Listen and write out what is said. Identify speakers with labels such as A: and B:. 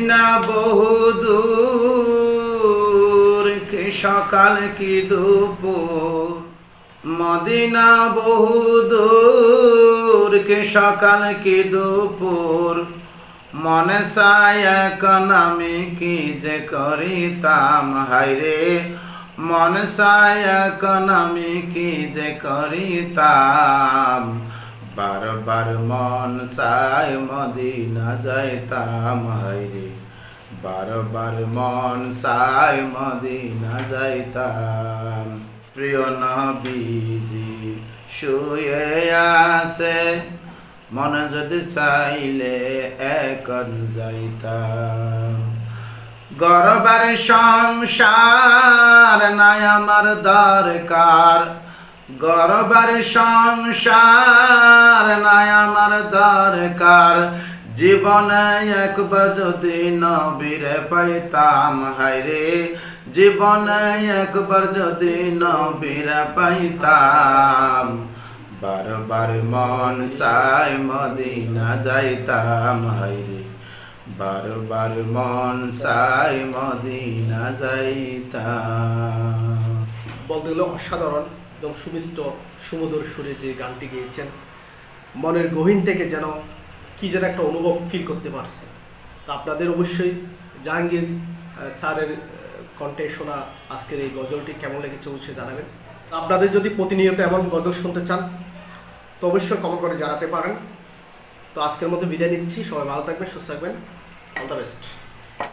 A: Medina বহুদূর, কি সকাল কি দুপুর। মদিনা বহুদূর, কি সকাল কি দুপুর। মনে চায় এখন আমি কি যে করিতাম, হায়রে মনে চায় এখন আমি কি যে করিতাম। বারবার মন চায় মদিনা যাইতাম, হায়রে বারবার মন চায় মদিনা যাইতাম। প্রিয় নবীজি শুয়ে আছে, মনে যদি চাইলে এখন যাইতাম। গরবার সংসার নাই আমার দরকার, গরবার সংসার নাই আমার দরকার। জীবনে একবার যদি নবীরে পাইতাম, হায়রে জীবনে একবার যদি নবীরে পাইতাম। বারবার মন চায় মদিনা যাইতাম, হায়রে বারবার মন চায় মদিনা যাইতাম।
B: বলতে গেলে অসাধারণ, একদম সুমিষ্ট সুমধুর সুরে যে গানটি গেয়েছেন, মনের গহীন থেকে যেন কি যেন একটা অনুভব ফিল করতে পারছে। তা আপনাদের অবশ্যই জাহাঙ্গীর স্যারের কণ্ঠে শোনা আজকের এই গজলটি কেমন লেগেছে অবশ্যই জানাবেন। আপনাদের যদি প্রতিনিয়ত এমন গজল শুনতে চান তো অবশ্যই কমেন্ট করে জানাতে পারেন। তো আজকের মতো বিদায় নিচ্ছি, সবাই ভালো থাকবেন, সুস্থ থাকবেন, অল দ্য বেস্ট।